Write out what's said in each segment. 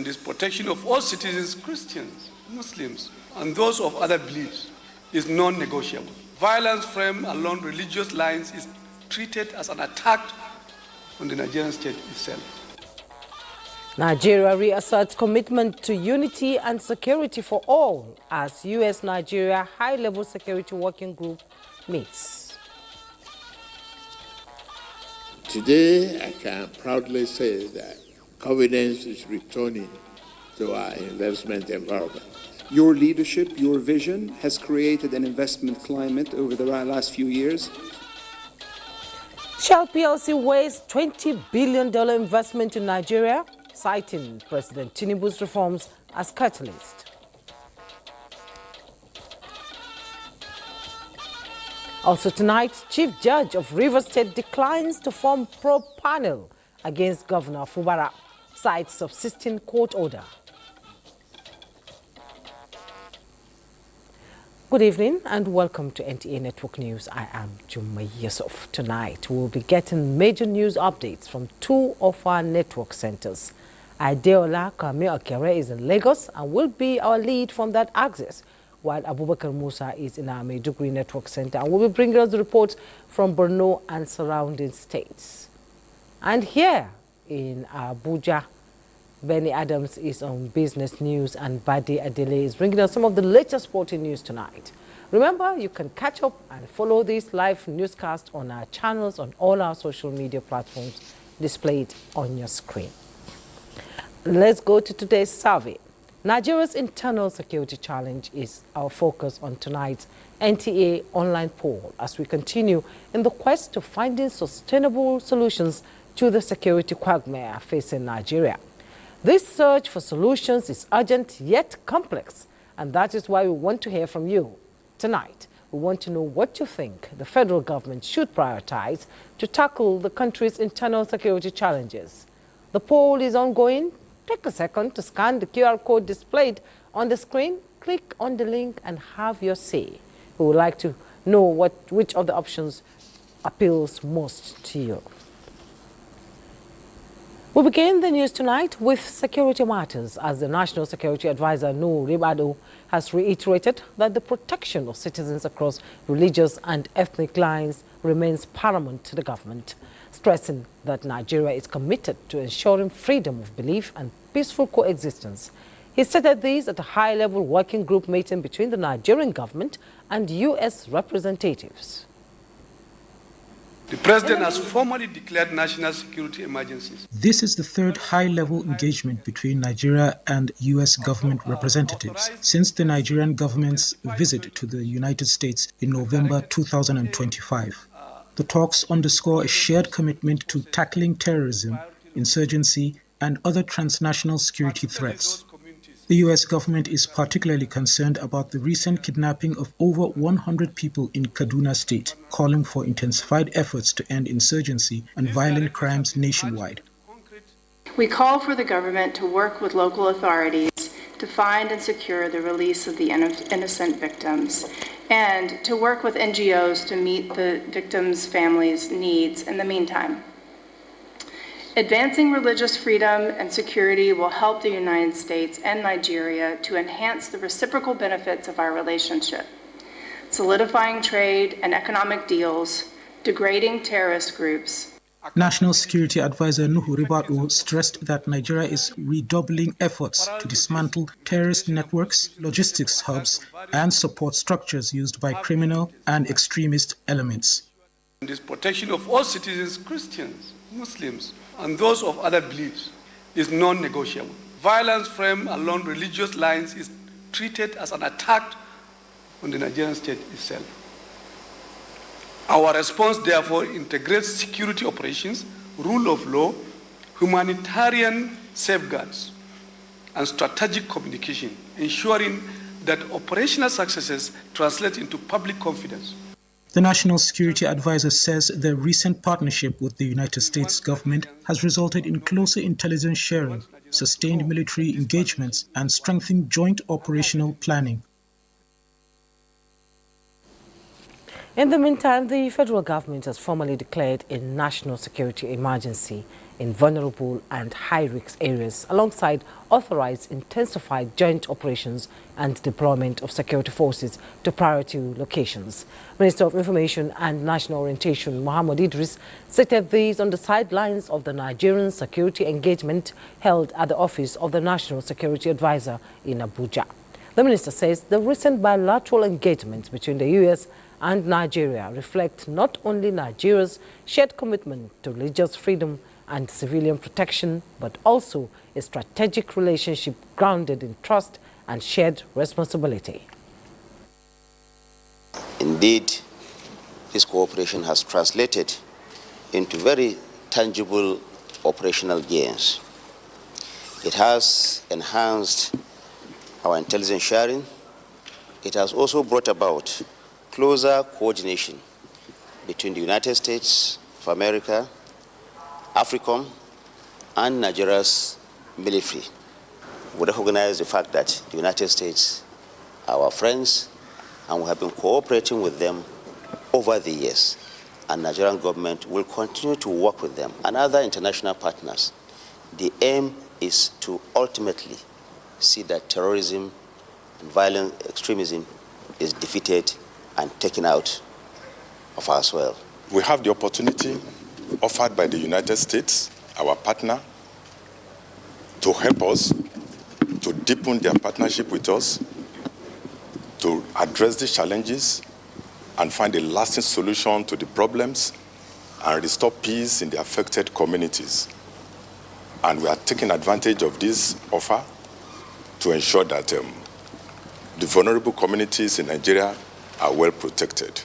This protection of all citizens, Christians, Muslims, and those of other beliefs is non-negotiable. Violence framed along religious lines is treated as an attack on the Nigerian state itself. Nigeria reasserts commitment to unity and security for all as U.S.-Nigeria high-level security working group meets. Today, I can proudly say that confidence is returning to our investment environment. Your leadership, your vision has created an investment climate over the last few years. Shell PLC wastes $20 billion investment in Nigeria, citing President Tinubu's reforms as catalyst. Also tonight, Chief Judge of Rivers State declines to form probe panel against Governor Fubara, cites subsisting court order. Good evening and welcome to NTA Network News. I am Jumma Yusuf. Tonight we'll be getting major news updates from two of our network centers. Adeola Kame Okere is in Lagos and will be our lead from that axis, while Abubakar Musa is in our Maiduguri Network Center and will be bringing us the reports from Borno and surrounding states. And here in Abuja, Benny Adams is on business news and Badi Adele is bringing us some of the latest sporting news tonight. Remember, you can catch up and follow this live newscast on our channels on all our social media platforms displayed on your screen. Let's go to today's survey. Nigeria's internal security challenge is our focus on tonight's NTA online poll as we continue in the quest to finding sustainable solutions to the security quagmire facing Nigeria. This search for solutions is urgent yet complex, and that is why we want to hear from you. Tonight, we want to know what you think the federal government should prioritize to tackle the country's internal security challenges. The poll is ongoing. Take a second to scan the QR code displayed on the screen, click on the link and have your say. We would like to know which of the options appeals most to you. We begin the news tonight with security matters as the National Security Advisor Nuhu Ribadu has reiterated that the protection of citizens across religious and ethnic lines remains paramount to the government, stressing that Nigeria is committed to ensuring freedom of belief and peaceful coexistence. He stated this at a high-level working group meeting between the Nigerian government and U.S. representatives. The President has formally declared national security emergencies. This is the third high-level engagement between Nigeria and U.S. government representatives since the Nigerian government's visit to the United States in November 2025. The talks underscore a shared commitment to tackling terrorism, insurgency, and other transnational security threats. The U.S. government is particularly concerned about the recent kidnapping of over 100 people in Kaduna State, calling for intensified efforts to end insurgency and violent crimes nationwide. We call for the government to work with local authorities to find and secure the release of the innocent victims, and to work with NGOs to meet the victims' families' needs in the meantime. Advancing religious freedom and security will help the United States and Nigeria to enhance the reciprocal benefits of our relationship, solidifying trade and economic deals, degrading terrorist groups. National Security Advisor Nuhu Ribadu stressed that Nigeria is redoubling efforts to dismantle terrorist networks, logistics hubs, and support structures used by criminal and extremist elements. This protection of all citizens, Christians, Muslims, and those of other beliefs is non-negotiable. Violence framed along religious lines is treated as an attack on the Nigerian state itself. Our response, therefore, integrates security operations, rule of law, humanitarian safeguards, and strategic communication, ensuring that operational successes translate into public confidence. The National Security Advisor says the recent partnership with the United States government has resulted in closer intelligence sharing, sustained military engagements, and strengthened joint operational planning. In the meantime, the federal government has formally declared a national security emergency in vulnerable and high-risk areas, alongside authorized intensified joint operations and deployment of security forces to priority locations. Minister of Information and National Orientation Mohammed Idris stated these on the sidelines of the Nigerian security engagement held at the office of the National Security Advisor in Abuja. The minister says the recent bilateral engagement between the U.S. and Nigeria reflect not only Nigeria's shared commitment to religious freedom and civilian protection, but also a strategic relationship grounded in trust and shared responsibility. Indeed, this cooperation has translated into very tangible operational gains. It has enhanced our intelligence sharing. It has also brought about closer coordination between the United States of America, AFRICOM, and Nigeria's military. We recognize the fact that the United States are our friends, and we have been cooperating with them over the years. And the Nigerian government will continue to work with them and other international partners. The aim is to ultimately see that terrorism and violent extremism is defeated and taken out of our soil. We have the opportunity offered by the United States, our partner, to help us to deepen their partnership with us, to address these challenges and find a lasting solution to the problems and restore peace in the affected communities. And we are taking advantage of this offer to ensure that the vulnerable communities in Nigeria are well protected.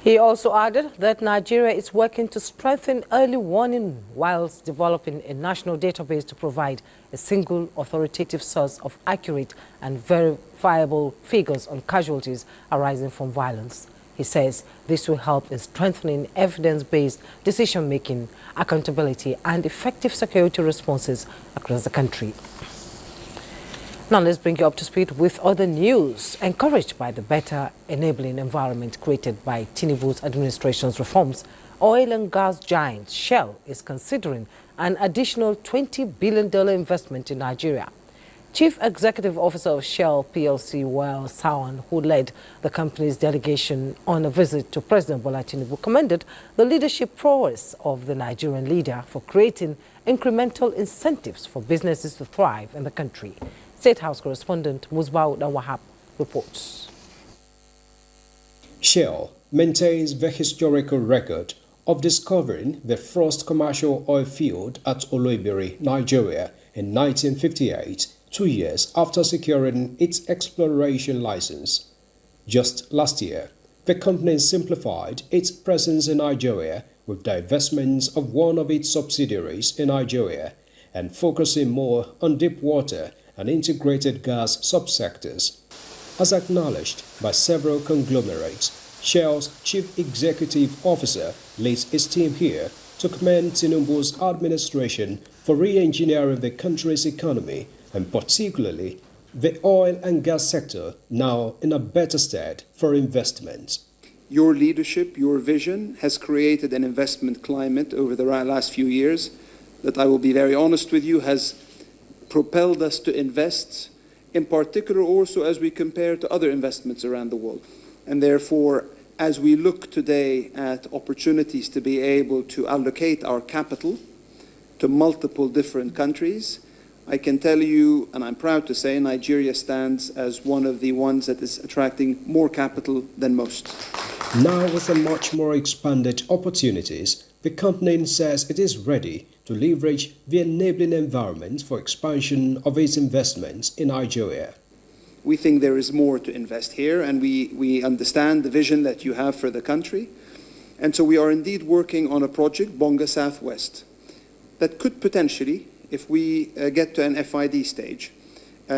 He also added that Nigeria is working to strengthen early warning whilst developing a national database to provide a single authoritative source of accurate and verifiable figures on casualties arising from violence. He says this will help in strengthening evidence-based decision-making, accountability, and effective security responses across the country. Now let's bring you up to speed with other news. Encouraged by the better enabling environment created by Tinubu's administration's reforms, oil and gas giant Shell is considering an additional $20 billion investment in Nigeria. Chief Executive Officer of Shell PLC, Wael Sawan, who led the company's delegation on a visit to President Bola Tinubu, commended the leadership prowess of the Nigerian leader for creating incremental incentives for businesses to thrive in the country. State House correspondent Musbau Wahab reports. Shell maintains the historical record of discovering the first commercial oil field at Oloibiri, Nigeria in 1958, 2 years after securing its exploration license. Just last year, the company simplified its presence in Nigeria with divestments of one of its subsidiaries in Nigeria and focusing more on deep water and integrated gas subsectors. As acknowledged by several conglomerates, Shell's Chief Executive Officer leads his team here to commend Tinubu's administration for re-engineering the country's economy and particularly the oil and gas sector now in a better stead for investment. Your leadership, your vision has created an investment climate over the last few years that, I will be very honest with you, has propelled us to invest, in particular also as we compare to other investments around the world. And therefore, as we look today at opportunities to be able to allocate our capital to multiple different countries, I can tell you, and I'm proud to say, Nigeria stands as one of the ones that is attracting more capital than most. Now with a much more expanded opportunities, the company says it is ready to leverage the enabling environment for expansion of its investments in Nigeria. We think there is more to invest here, and we understand the vision that you have for the country. And so we are indeed working on a project, Bonga Southwest, that could potentially, if we get to an FID stage,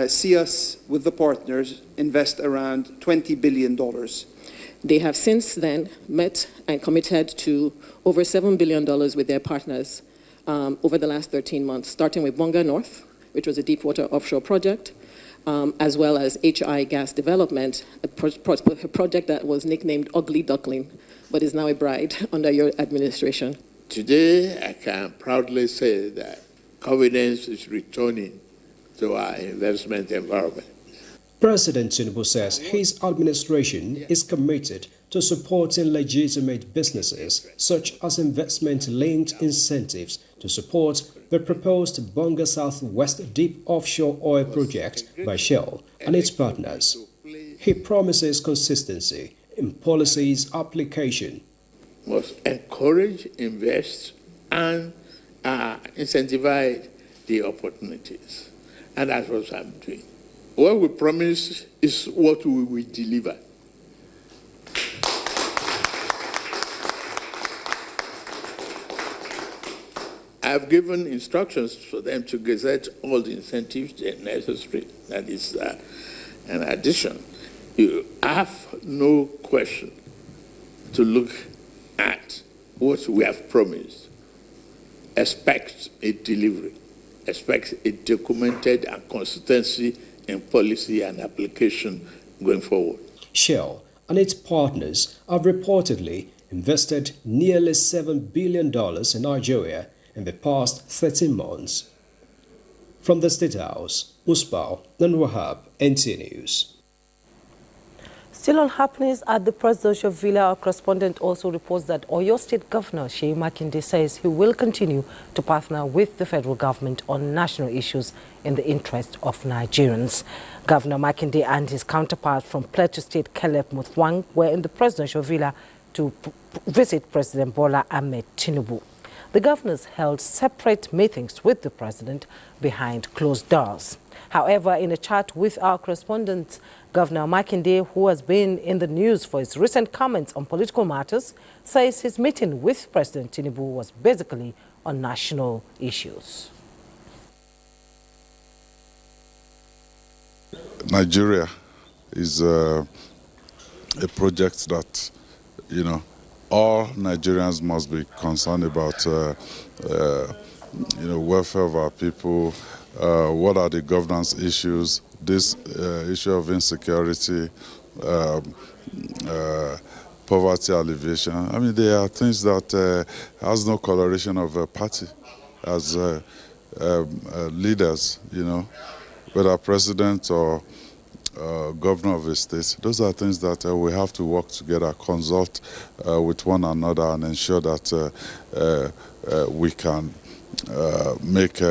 see us with the partners invest around $20 billion. They have since then met and committed to over $7 billion with their partners over the last 13 months, starting with Bonga North, which was a deep water offshore project, as well as HI gas development, a project that was nicknamed Ugly Duckling, but is now a bride under your administration. Today, I can proudly say that confidence is returning to our investment environment. President Tinubu says his administration is committed to supporting legitimate businesses, such as investment-linked incentives to support the proposed Bonga Southwest Deep Offshore Oil Project by Shell and its partners. He promises consistency in policies application. Must encourage, invest, and incentivize the opportunities. And that's what I'm doing. What we promise is what we will deliver. I've given instructions for them to gazette all the incentives necessary. That is an addition. You have no question to look at what we have promised. Expect a delivery. Expect a documented and consistency in policy and application going forward. Shell and its partners have reportedly invested nearly $7 billion in Nigeria in the past 13 months. From the State House, Musbao and Wahab, NT News. Still on happenings at the presidential villa, our correspondent also reports that Oyo State Governor Seyi Makinde says he will continue to partner with the federal government on national issues in the interest of Nigerians. Governor Makinde and his counterpart from Plateau State, Caleb Mutfwang, were in the presidential villa to visit President Bola Ahmed Tinubu. The governors held separate meetings with the president behind closed doors. However, in a chat with our correspondent, Governor Makinde, who has been in the news for his recent comments on political matters, says his meeting with President Tinubu was basically on national issues. Nigeria is a project that, all Nigerians must be concerned about, welfare of our people. What are the governance issues? This issue of insecurity, poverty alleviation. I mean, there are things that has no coloration of a party as leaders, whether president or governor of a state. Those are things that we have to work together, consult with one another, and ensure that we can make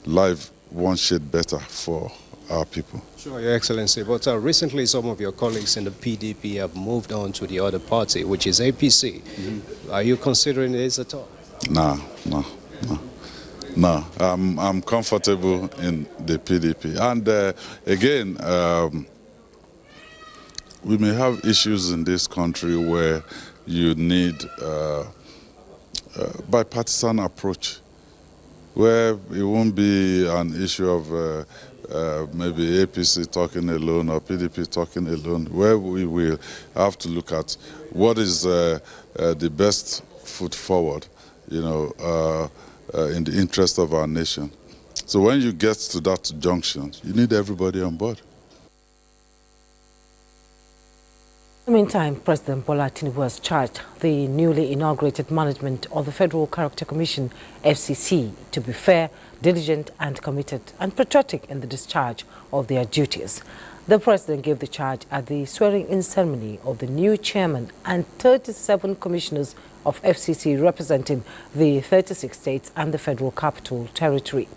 life one shade better for our people. Sure, Your Excellency, but recently some of your colleagues in the PDP have moved on to the other party, which is APC. Mm-hmm. Are you considering this at all? No. I'm comfortable in the PDP. And again, we may have issues in this country where you need bipartisan approach, where it won't be an issue of maybe APC talking alone or PDP talking alone, where we will have to look at what is the best foot forward, in the interest of our nation. So when you get to that junction, you need everybody on board. In the meantime, President Bola Tinubu has charged the newly inaugurated management of the Federal Character Commission, FCC, to be fair, diligent and committed and patriotic in the discharge of their duties. The president gave the charge at the swearing-in ceremony of the new chairman and 37 commissioners of FCC representing the 36 states and the Federal Capital Territory.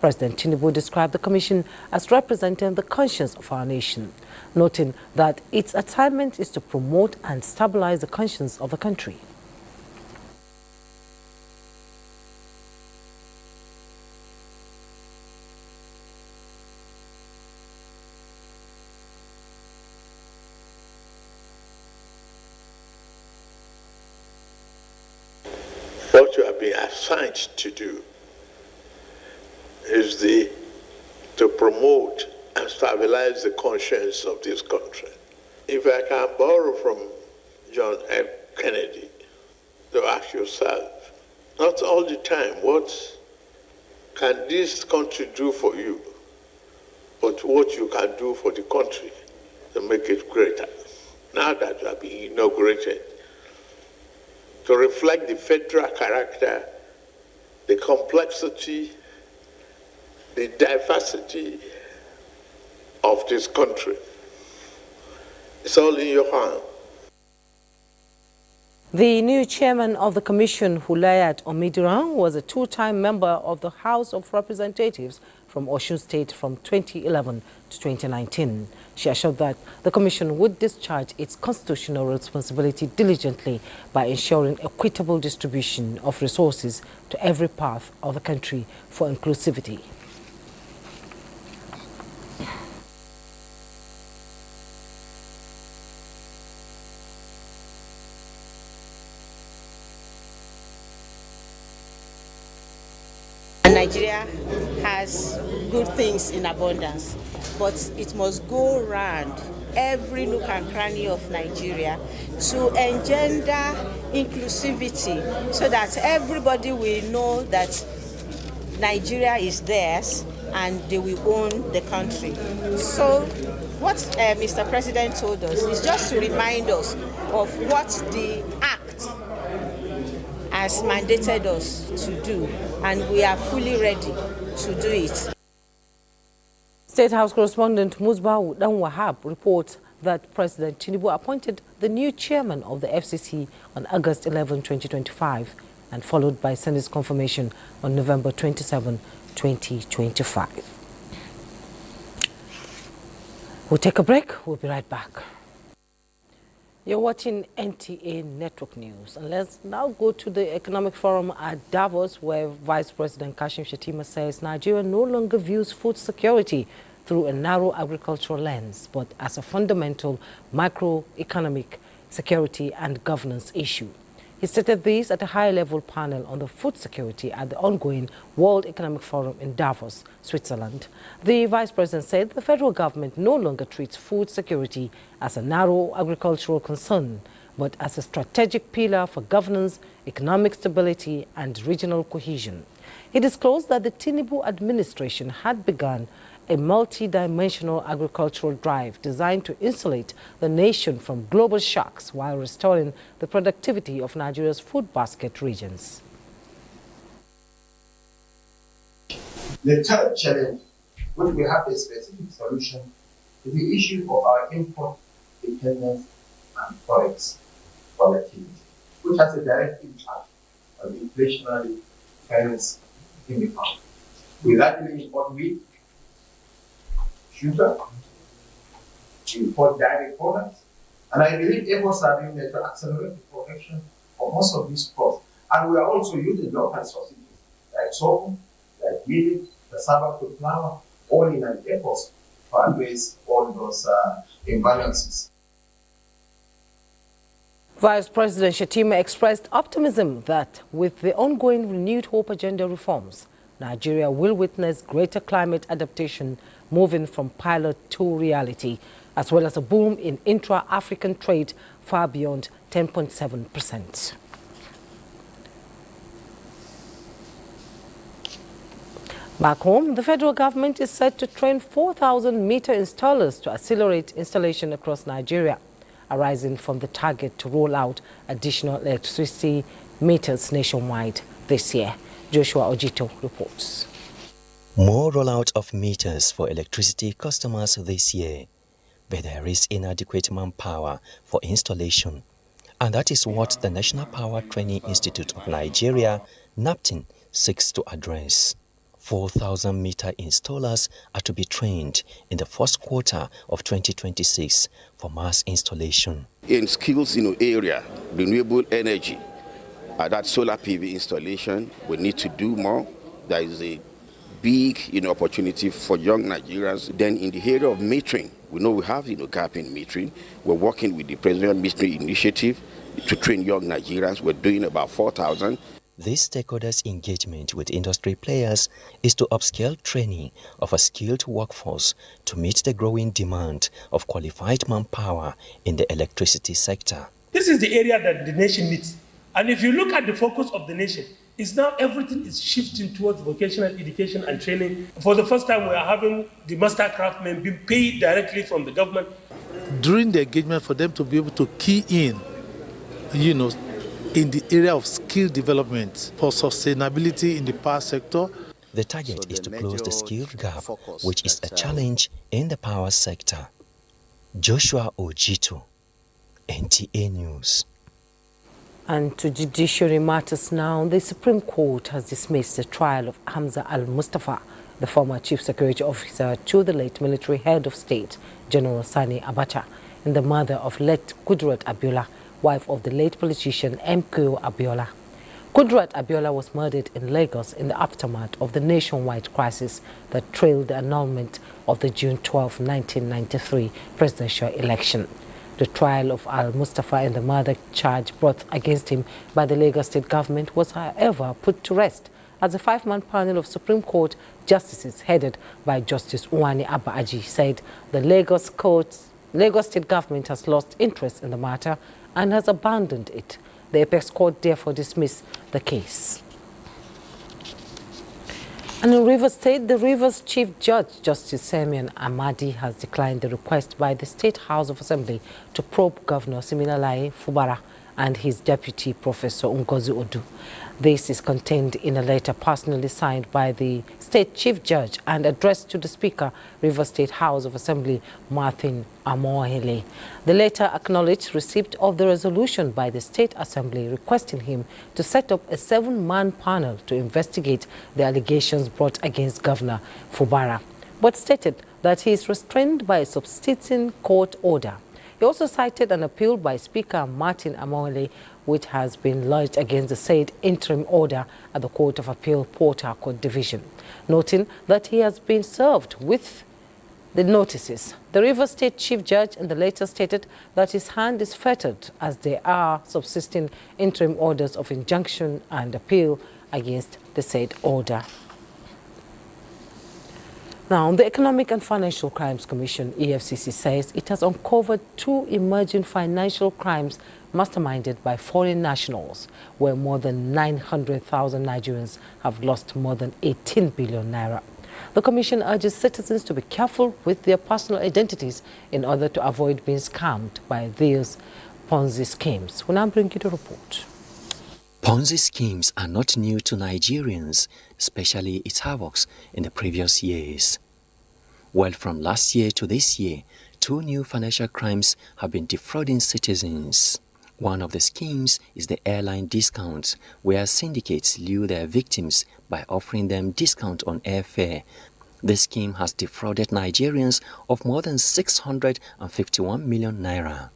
President Tinubu described the commission as representing the conscience of our nation, noting that its assignment is to promote and stabilize the conscience of the country. What you have been assigned to do is to promote and stabilize the conscience of this country. If I can borrow from John F. Kennedy, to ask yourself, not all the time, what can this country do for you? but what you can do for the country to make it greater. Now that you have been inaugurated, to reflect the federal character, the complexity, the diversity of this country. It's all in your hand. The new chairman of the commission, Hulayat Omidiran, was a two-time member of the House of Representatives from Osun State from 2011 to 2019. She assured that the commission would discharge its constitutional responsibility diligently by ensuring equitable distribution of resources to every part of the country for inclusivity. Nigeria has good things in abundance, but it must go round every nook and cranny of Nigeria to engender inclusivity so that everybody will know that Nigeria is theirs and they will own the country. So what Mr. President told us is just to remind us of what the Act has mandated us to do, and we are fully ready to do it. State House correspondent Musbah Dan Wahab reports that President Tinubu appointed the new chairman of the FCC on August 11, 2025, and followed by Senate's confirmation on November 27, 2025. We'll take a break. We'll be right back. You're watching NTA Network News, and let's now go to the Economic Forum at Davos, where Vice President Kashim Shettima says Nigeria no longer views food security through a narrow agricultural lens, but as a fundamental macroeconomic security and governance issue. He stated this at a high-level panel on the food security at the ongoing World Economic Forum in Davos, Switzerland. The Vice President said the federal government no longer treats food security as a narrow agricultural concern, but as a strategic pillar for governance, economic stability, and regional cohesion. He disclosed that the Tinubu administration had begun a multi-dimensional agricultural drive designed to insulate the nation from global shocks while restoring the productivity of Nigeria's food basket regions. The third challenge, which we have a specific solution, is the issue of our import dependence and forex volatility, which has a direct impact on the inflationary trends in the country. We largely import wheat, sugar, we import dairy products, and I believe efforts are being made to accelerate the production of most of these crops. And we are also using local subsidies like sorghum, like wheat, cassava to flour, all in an effort to address all those imbalances. Vice President Shettima expressed optimism that with the ongoing renewed hope agenda reforms, Nigeria will witness greater climate adaptation, moving from pilot to reality, as well as a boom in intra-African trade far beyond 10.7%. Back home, the federal government is set to train 4,000 meter installers to accelerate installation across Nigeria, arising from the target to roll out additional electricity meters nationwide this year. Joshua Ojito reports. More rollout of meters for electricity customers this year, but there is inadequate manpower for installation. And that is what the National Power Training Institute of Nigeria, NAPTIN, seeks to address. 4,000 meter installers are to be trained in the first quarter of 2026 for mass installation. In skills area, renewable energy, that solar PV installation, we need to do more. There is a big opportunity for young Nigerians. Then in the area of metering, we know we have gap in metering. We're working with the President Metering Initiative to train young Nigerians. We're doing about 4,000. This stakeholders' engagement with industry players is to upscale training of a skilled workforce to meet the growing demand of qualified manpower in the electricity sector. This is the area that the nation needs. And if you look at the focus of the nation, is now everything is shifting towards vocational education and training. For the first time, we are having the master craftsmen being paid directly from the government. During the engagement, for them to be able to key in, in the area of skill development for sustainability in the power sector. The target is to close the skill gap, which is a challenge in the power sector. Joshua Ojito, NTA News. And to judiciary matters now, the Supreme Court has dismissed the trial of Hamza al-Mustafa, the former chief security officer to the late military head of state, General Sani Abacha, and the mother of late Kudrat Abiola, wife of the late politician MKO Abiola. Kudrat Abiola was murdered in Lagos in the aftermath of the nationwide crisis that trailed the annulment of the June 12, 1993 presidential election. The trial of al-Mustafa and the murder charge brought against him by the Lagos state government was, however, put to rest as a 5-man panel of Supreme Court justices headed by Justice Uwani Abba-Aji said the Lagos state government has lost interest in the matter and has abandoned it. The Apex Court therefore dismissed the case. And in Rivers State, the Rivers Chief Judge, Justice Simeon Amadi, has declined the request by the State House of Assembly to probe Governor Siminalayi Fubara and his deputy, Professor Ngozi Odu. This is contained in a letter personally signed by the State Chief Judge and addressed to the Speaker, Rivers State House of Assembly, Martin Amohele. The letter acknowledged receipt of the resolution by the State Assembly requesting him to set up a 7-man panel to investigate the allegations brought against Governor Fubara, but stated that he is restrained by a substituting court order. He also cited an appeal by Speaker Martin Amohele, which has been lodged against the said interim order at the Court of Appeal Port Harcourt Division, noting that he has been served with the notices. The Rivers State Chief Judge in the letter stated that his hand is fettered as there are subsisting interim orders of injunction and appeal against the said order. Now, the Economic and Financial Crimes Commission, EFCC, says it has uncovered 2 emerging financial crimes masterminded by foreign nationals, where more than 900,000 Nigerians have lost more than 18 billion naira. The Commission urges citizens to be careful with their personal identities in order to avoid being scammed by these Ponzi schemes. We'll now bring you the report. Ponzi schemes are not new to Nigerians, especially its havocs in the previous years. Well, from last year to this year, 2 new financial crimes have been defrauding citizens. One of the schemes is the airline discounts, where syndicates lure their victims by offering them discount on airfare. This scheme has defrauded Nigerians of more than 651 million naira.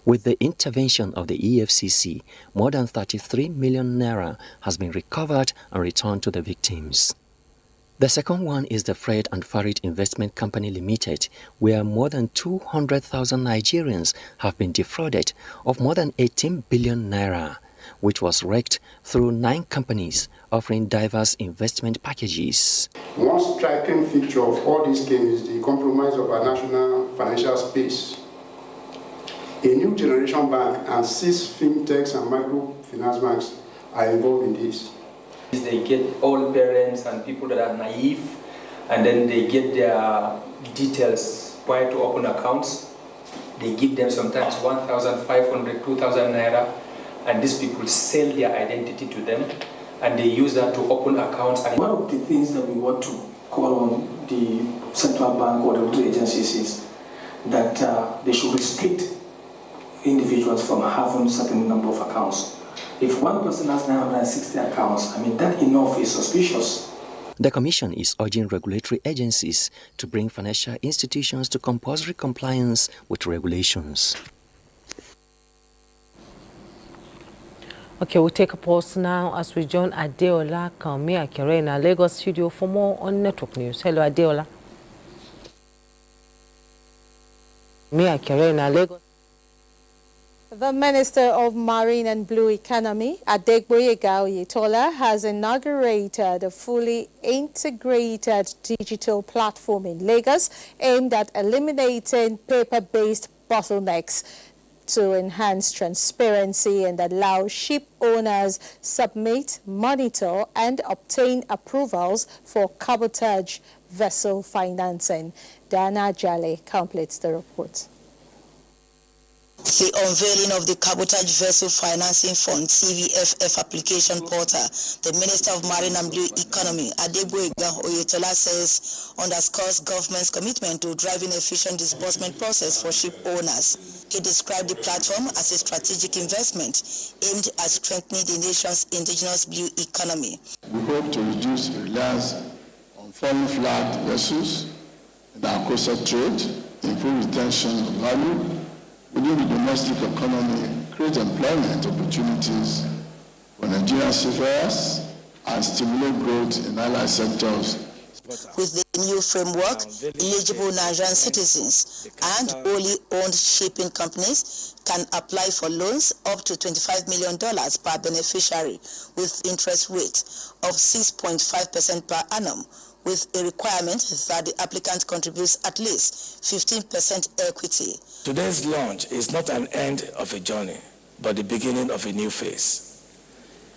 With the intervention of the EFCC, more than 33 million naira has been recovered and returned to the victims. The second one is the Fred and Farid Investment Company Limited, where more than 200,000 Nigerians have been defrauded of more than 18 billion naira, which was wrecked through 9 companies offering diverse investment packages. One striking feature of all these schemes is the compromise of our national financial space. A new generation bank and 6 fintechs and microfinance banks are involved in this. They get all parents and people that are naive, and then they get their details prior to open accounts. They give them sometimes 1,500, 2,000 naira, and these people sell their identity to them, and they use that to open accounts. And one of the things that we want to call on the central bank or the regulatory agencies is that they should restrict individuals from having a certain number of accounts. If one person has 960 accounts, that enough is suspicious. The Commission is urging regulatory agencies to bring financial institutions to compulsory compliance with regulations. Okay, we'll take a pause now as we join Adeola Kamia in our Lagos studio for more on Network News. Hello, Adeola. Mia Kirena, Lagos. The Minister of Marine and Blue Economy, Adegboyega Oyetola, has inaugurated a fully integrated digital platform in Lagos aimed at eliminating paper-based bottlenecks. to enhance transparency and allow ship owners submit, monitor, and obtain approvals for cabotage vessel financing. Dana Jale completes the report. The unveiling of the Cabotage Vessel Financing Fund CVFF application portal, the Minister of Marine and Blue Economy, Adegboyega Oyetola, says underscores government's commitment to driving efficient disbursement process for ship owners. He described the platform as a strategic investment aimed at strengthening the nation's indigenous blue economy. We hope to reduce reliance on foreign flagged vessels in our coastal trade, improve retention of value within the domestic economy, create employment opportunities for Nigerian seafarers, and stimulate growth in allied sectors. With the new framework, eligible Nigerian citizens and wholly owned shipping companies can apply for loans up to $25 million per beneficiary with interest rate of 6.5% per annum, with a requirement that the applicant contributes at least 15% equity. Today's launch is not an end of a journey, but the beginning of a new phase.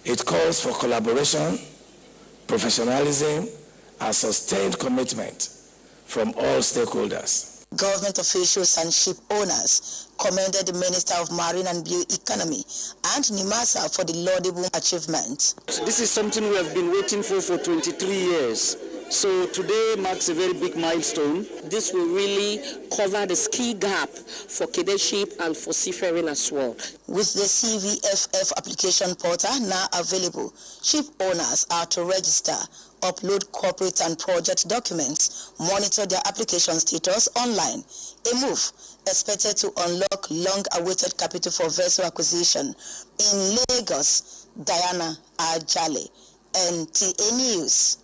It calls for collaboration, professionalism, and sustained commitment from all stakeholders. Government officials and ship owners commended the Minister of Marine and Blue Economy and NIMASA for the laudable achievement. This is something we have been waiting for 23 years. So today marks a very big milestone. This will really cover the skill gap for cadetship and for seafaring as well. With the CVFF application portal now available, ship owners are to register, upload corporate and project documents, monitor their application status online. A move expected to unlock long-awaited capital for vessel acquisition. In Lagos, Diana Ajale, NTA News.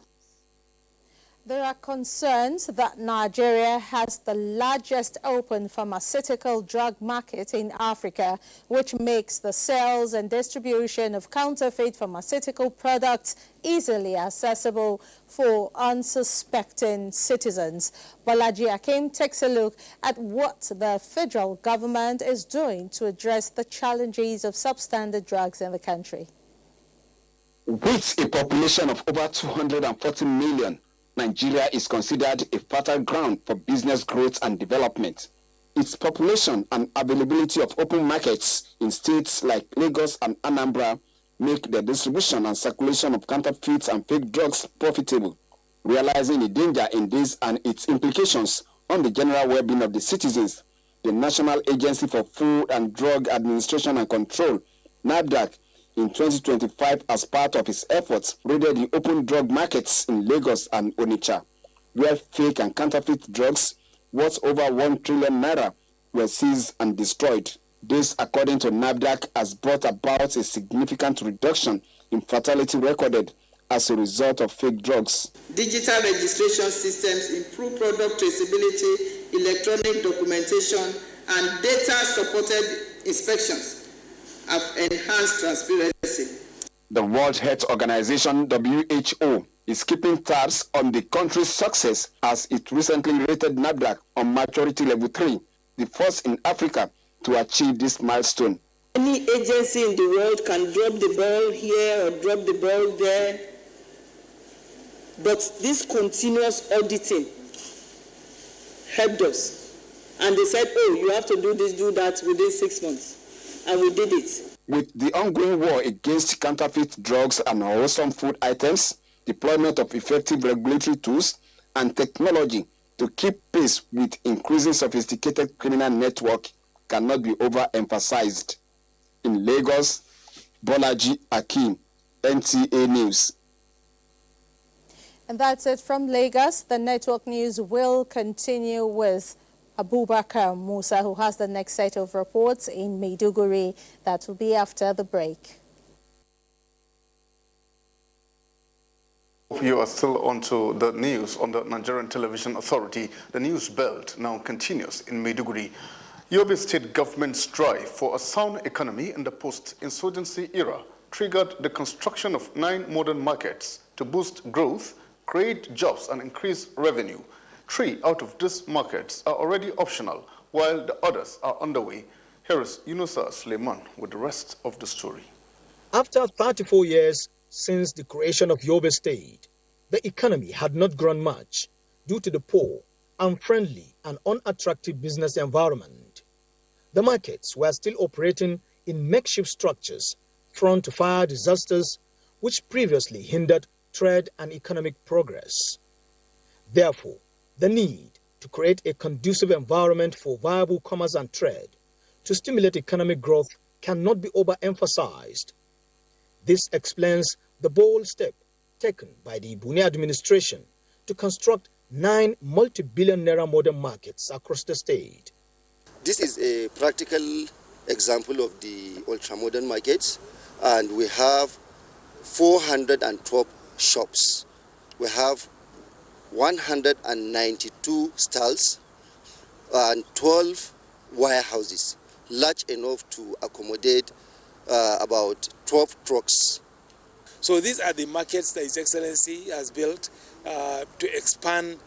There are concerns that Nigeria has the largest open pharmaceutical drug market in Africa, which makes the sales and distribution of counterfeit pharmaceutical products easily accessible for unsuspecting citizens. Balaji Akin takes a look at what the federal government is doing to address the challenges of substandard drugs in the country. With a population of over 240 million, Nigeria is considered a fertile ground for business growth and development. Its population and availability of open markets in states like Lagos and Anambra make the distribution and circulation of counterfeits and fake drugs profitable. Realizing the danger in this and its implications on the general well-being of the citizens, the National Agency for Food and Drug Administration and Control, NAFDAC, in 2025, as part of its efforts, raided the open drug markets in Lagos and Onitsha, where fake and counterfeit drugs worth over 1 trillion naira were seized and destroyed. This, according to NAFDAC, has brought about a significant reduction in fatality recorded as a result of fake drugs. Digital registration systems improve product traceability, electronic documentation, and data-supported inspections have enhanced transparency. The World Health Organization, WHO, is keeping tabs on the country's success as it recently rated NAFDAC on maturity level 3, the first in Africa to achieve this milestone. Any agency in the world can drop the ball here or drop the ball there, but this continuous auditing helped us. And they said, oh, you have to do this, do that within 6 months. And we did it. With the ongoing war against counterfeit drugs and unwholesome food items, deployment of effective regulatory tools and technology to keep pace with increasing sophisticated criminal network cannot be overemphasized. In Lagos, Bolaji Akim, NTA News. And that's it from Lagos. The network news will continue with Abubakar Musa, who has the next set of reports in Maiduguri. That will be after the break. You are still onto the news on the Nigerian Television Authority. The news belt now continues in Maiduguri. Yobe State government's drive for a sound economy in the post-insurgency era triggered the construction of 9 modern markets to boost growth, create jobs, and increase revenue. 3 out of these markets are already optional, while the others are underway. Here is Yunusa Suleiman with the rest of the story. After 34 years since the creation of Yobe State, the economy had not grown much due to the poor, unfriendly, and unattractive business environment. The markets were still operating in makeshift structures prone to fire disasters, which previously hindered trade and economic progress. Therefore, the need to create a conducive environment for viable commerce and trade to stimulate economic growth cannot be overemphasized. This explains the bold step taken by the Buni administration to construct 9 multi-billion naira modern markets across the state. This is a practical example of the ultra-modern markets, and we have 412 shops. We have 192 stalls and 12 warehouses, large enough to accommodate about 12 trucks. So these are the markets that His Excellency has built to expand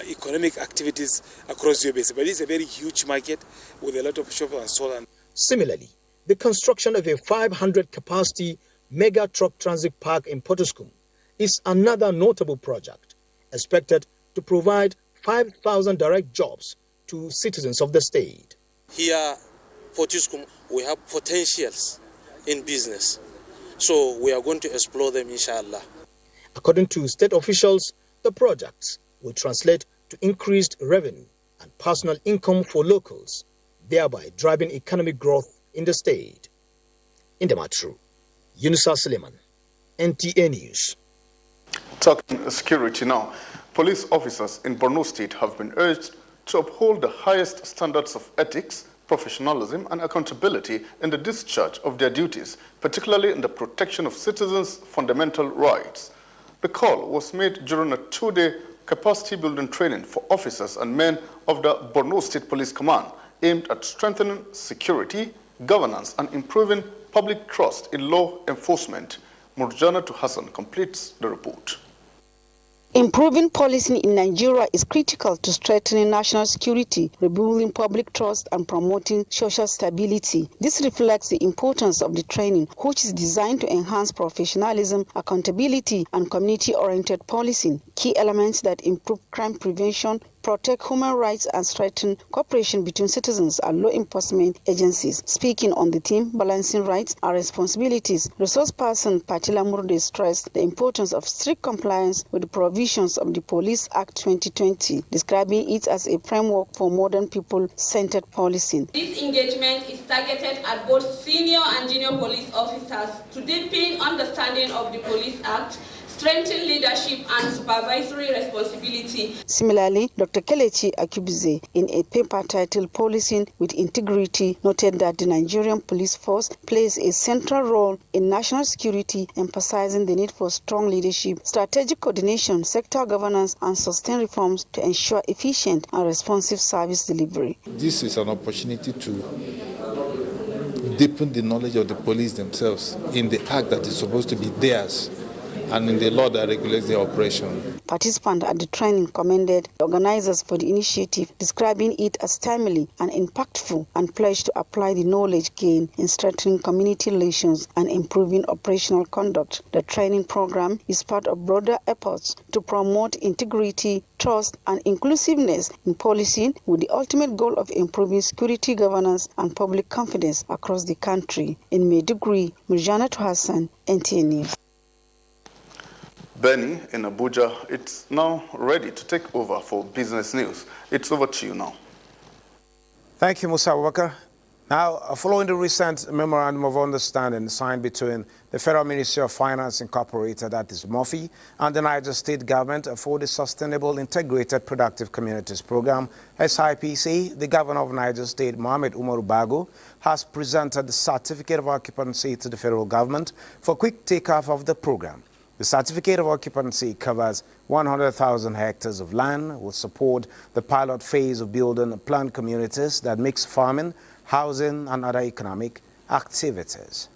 economic activities across Yobe. But it's a very huge market with a lot of shops and so on. Similarly, the construction of a 500-capacity mega truck transit park in Potoskum is another notable project, expected to provide 5,000 direct jobs to citizens of the state. Here, Potoskum, we have potentials in business, so we are going to explore them, inshallah. According to state officials, the projects will translate to increased revenue and personal income for locals, thereby driving economic growth in the state. In the Matru, Yunusa Suleiman, NTA News. Talking security now, police officers in Borno State have been urged to uphold the highest standards of ethics, professionalism, and accountability in the discharge of their duties, particularly in the protection of citizens' fundamental rights. The call was made during a 2-day capacity building training for officers and men of the Borno State Police Command, aimed at strengthening security, governance, and improving public trust in law enforcement. Murjana Hassan completes the report. Improving policing in Nigeria is critical to strengthening national security, rebuilding public trust, and promoting social stability. This reflects the importance of the training, which is designed to enhance professionalism, accountability, and community-oriented policing, key elements that improve crime prevention, protect human rights, and strengthen cooperation between citizens and law enforcement agencies. Speaking on the theme, balancing rights and responsibilities, resource person Patila Murde stressed the importance of strict compliance with the provisions of the Police Act 2020, describing it as a framework for modern people-centered policing. This engagement is targeted at both senior and junior police officers to deepen understanding of the Police Act, strengthen leadership and supervisory responsibility. Similarly, Dr. Kelechi Akubize, in a paper titled Policing with Integrity, noted that the Nigerian police force plays a central role in national security, emphasizing the need for strong leadership, strategic coordination, sector governance, and sustained reforms to ensure efficient and responsive service delivery. This is an opportunity to deepen the knowledge of the police themselves in the act that is supposed to be theirs, and in the law that regulates their operation. Participants at the training commended the organizers for the initiative, describing it as timely and impactful, and pledged to apply the knowledge gained in strengthening community relations and improving operational conduct. The training program is part of broader efforts to promote integrity, trust, and inclusiveness in policing, with the ultimate goal of improving security governance and public confidence across the country. In Maiduguri, Murjana Hassan, NTA News. Benny in Abuja, it's now ready to take over for business news. It's over to you now. Thank you, Musa Abubakar. Now, following the recent memorandum of understanding signed between the Federal Ministry of Finance Incorporated, that is MOFI, and the Niger State Government for the Sustainable Integrated Productive Communities Program, SIPC, the Governor of Niger State, Mohamed Umaru Bago, has presented the Certificate of Occupancy to the Federal Government for quick takeoff of the program. The certificate of occupancy covers 100,000 hectares of land, will support the pilot phase of building planned communities that mix farming, housing, and other economic activities.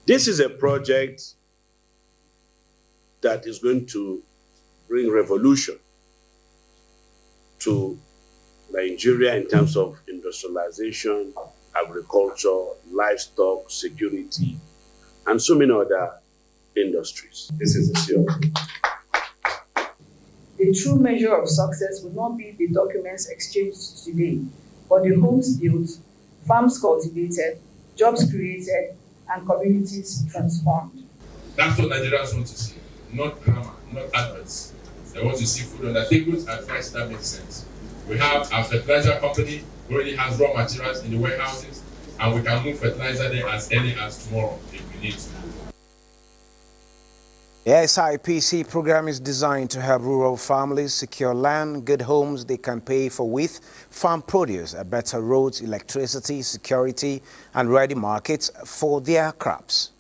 This is a project that is going to bring revolution to Nigeria in terms of industrialization, agriculture, livestock, security, and so many other industries. This is a seal. The true measure of success will not be the documents exchanged today, but the homes built, farms cultivated, jobs created, and communities transformed. That's what Nigerians want to see, not grammar, not adverts. They want to see food on the tables at price that makes sense. We have our fertilizer company who already has raw materials in the warehouses, and we can move fertilizer there as early as tomorrow if we need to. The SIPC program is designed to help rural families secure land, good homes they can pay for with, farm produce, better roads, electricity, security, and ready markets for their crops.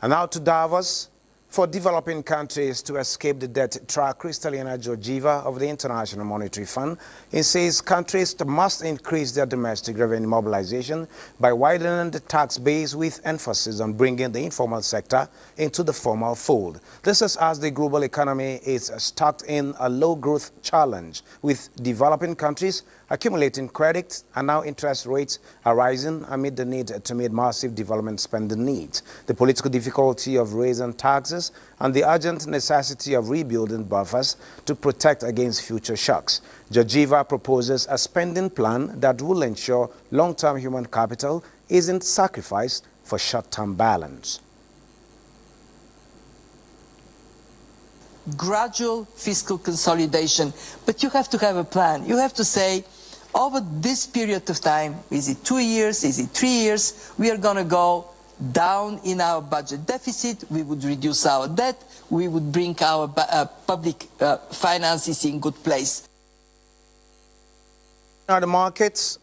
And now to Davos. For developing countries to escape the debt trap, Kristalina Georgieva of the International Monetary Fund insists countries must increase their domestic revenue mobilization by widening the tax base with emphasis on bringing the informal sector into the formal fold. This is as the global economy is stuck in a low-growth challenge, with developing countries accumulating credit and now interest rates are rising amid the need to meet massive development spending needs, the political difficulty of raising taxes, and the urgent necessity of rebuilding buffers to protect against future shocks. Georgieva proposes a spending plan that will ensure long-term human capital isn't sacrificed for short-term balance. Gradual fiscal consolidation, but you have to have a plan. You have to say, over this period of time, is it 2 years, is it 3 years, we are going to go down in our budget deficit, we would reduce our debt, we would bring our public finances in good place. Now the markets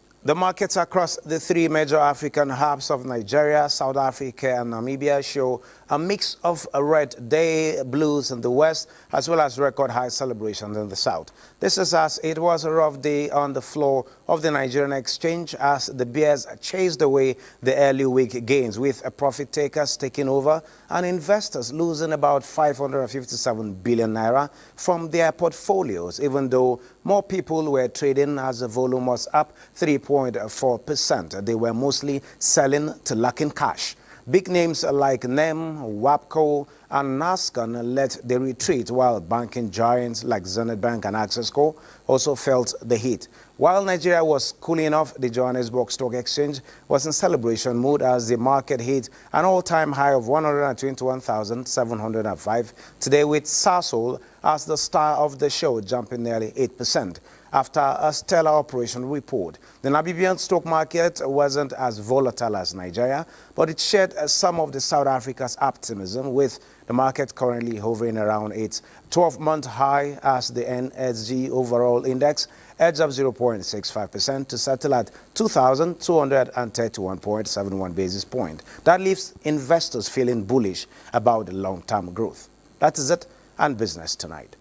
across the three major African hubs of Nigeria, South Africa, and Namibia show a mix of red day blues in the west, as well as record high celebrations in the south. This is as it was a rough day on the floor of the Nigerian exchange as the bears chased away the early week gains, with profit takers taking over and investors losing about 557 billion naira from their portfolios, even though more people were trading as the volume was up 3.4%. They were mostly selling to lock in cash. Big names like NEM, WAPCO, and NASCON led the retreat, while banking giants like Zenith Bank and Access Co also felt the heat. While Nigeria was cooling off, the Johannesburg Stock Exchange was in celebration mood as the market hit an all-time high of 121,705 today, with Sasol as the star of the show, jumping nearly 8%. After a stellar operation report, the Namibian stock market wasn't as volatile as Nigeria, but it shared some of the South Africa's optimism, with the market currently hovering around its 12-month high as the NSG overall index edged up 0.65% to settle at 2,231.71 basis points. That leaves investors feeling bullish about the long-term growth. That is it on Business Tonight.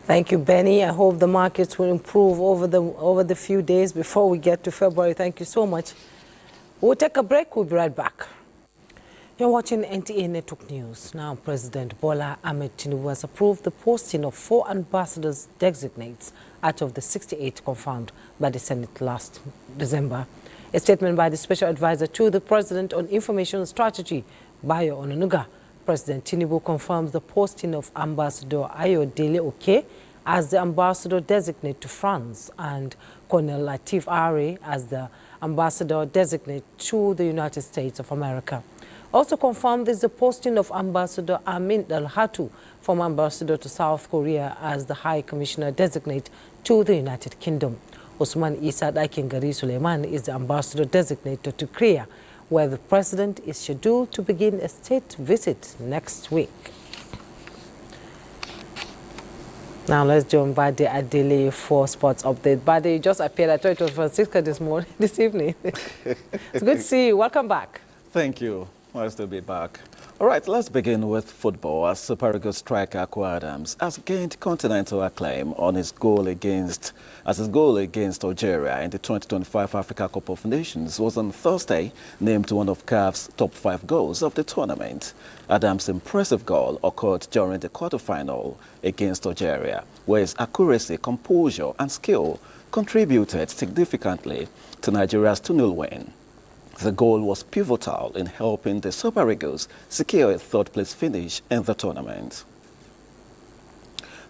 Thank you, Benny. I hope the markets will improve over the few days before we get to February. Thank you so much. We'll take a break. We'll be right back. You're watching NTA Network News. Now, President Bola Ahmed Tinubu has approved the posting of 4 ambassadors designates out of the 68 confirmed by the Senate last December. A statement by the Special Advisor to the President on Information Strategy, Bayo Onanuga. President Tinubu confirms the posting of Ambassador Ayodele Oke as the ambassador designate to France and Colonel Latif Are as the ambassador designate to the United States of America. Also confirmed is the posting of Ambassador Amin Al-Hatu, former ambassador to South Korea, as the High Commissioner designate to the United Kingdom. Osman Isa Daikingari Suleiman is the ambassador designate to Korea, where the president is scheduled to begin a state visit next week. Now let's join Bade Adele for sports update. Bade, you just appeared. I thought it was Francisca this evening. It's good to see you. Welcome back. Thank you. Nice to be back. All right, let's begin with football as Super Eagles striker Akua Adams has gained continental acclaim on his goal against Algeria in the 2025 Africa Cup of Nations was on Thursday named one of CAF's top 5 goals of the tournament. Adams' impressive goal occurred during the quarterfinal against Algeria, where his accuracy, composure and skill contributed significantly to Nigeria's 2-0 win. The goal was pivotal in helping the Super Eagles secure a third-place finish in the tournament.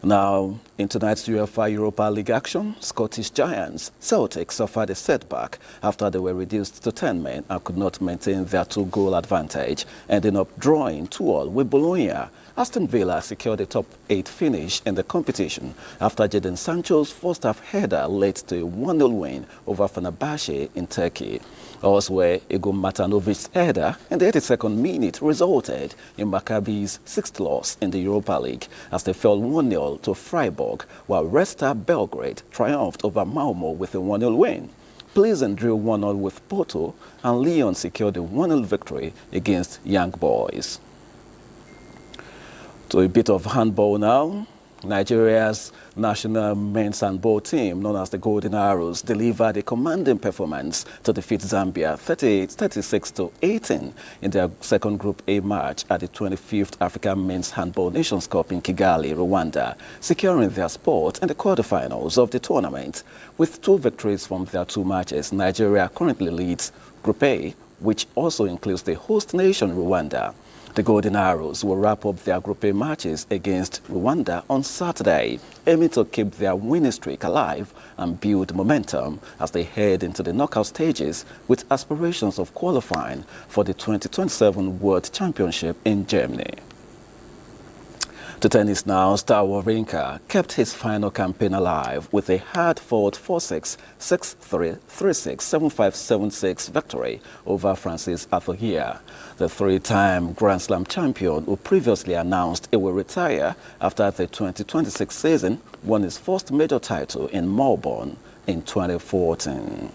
Now, in tonight's UEFA Europa League action, Scottish giants Celtic suffered a setback after they were reduced to 10 men and could not maintain their 2-goal advantage, ending up drawing 2-2 with Bologna. Aston Villa secured a top 8 finish in the competition after Jadon Sancho's first-half header led to a 1-0 win over Fenerbahce in Turkey. Elsewhere, Igor Matanovic's header in the 82nd minute resulted in Maccabi's 6th loss in the Europa League as they fell 1-0 to Freiburg, while Red Star Belgrade triumphed over Malmo with a 1-0 win. Pleasant drew 1-0 with Porto, and Lyon secured a 1-0 victory against Young Boys. To a bit of handball now. Nigeria's national men's handball team, known as the Golden Arrows, delivered a commanding performance to defeat Zambia 36-18 in their second Group A match at the 25th African Men's Handball Nations Cup in Kigali, Rwanda, securing their spot in the quarterfinals of the tournament. With 2 victories from their 2 matches, Nigeria currently leads Group A, which also includes the host nation, Rwanda. The Golden Arrows will wrap up their Group A matches against Rwanda on Saturday, aiming to keep their winning streak alive and build momentum as they head into the knockout stages with aspirations of qualifying for the 2027 World Championship in Germany. To tennis now, Star Wawrinka kept his final campaign alive with a hard-fought 4-6, 6-3, 3-6, 7-5, 7-6 victory over Francis Athogia. The 3-time Grand Slam champion, who previously announced he will retire after the 2026 season, won his first major title in Melbourne in 2014.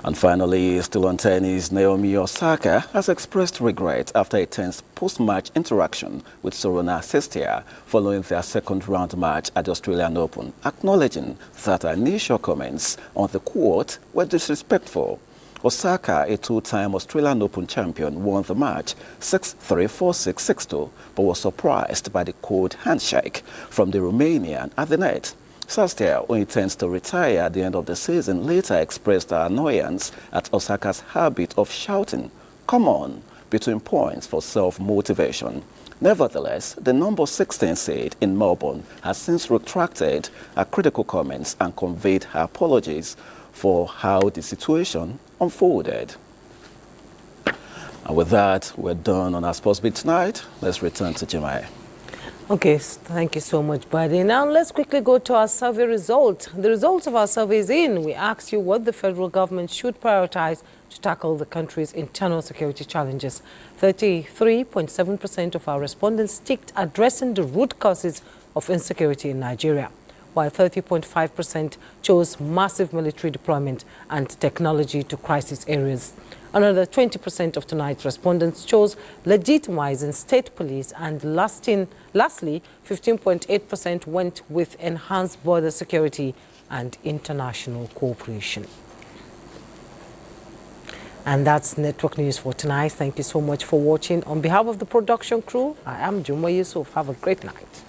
And finally, still on tennis, Naomi Osaka has expressed regret after a tense post-match interaction with Sorona Cestia following their second-round match at the Australian Open, acknowledging that her initial comments on the court were disrespectful. Osaka, a 2-time Australian Open champion, won the match 6-3, 4-6, 6-2, but was surprised by the cold handshake from the Romanian at the net. Sastia, who intends to retire at the end of the season, later expressed her annoyance at Osaka's habit of shouting, "Come on," between points for self-motivation. Nevertheless, the number 16 seed in Melbourne has since retracted her critical comments and conveyed her apologies for how the situation unfolded. And with that, we're done on our Sports Beat tonight. Let's return to Jemai. Okay, thank you so much, Buddy. Now let's quickly go to our survey result. The results of our survey is in. We asked you what the federal government should prioritize to tackle the country's internal security challenges. 33.7% of our respondents ticked addressing the root causes of insecurity in Nigeria, while 30.5% chose massive military deployment and technology to crisis areas. Another 20% of tonight's respondents chose legitimizing state police, and lastly, 15.8% went with enhanced border security and international cooperation. And that's Network News for tonight. Thank you so much for watching. On behalf of the production crew, I am Juma Yusuf. Have a great night.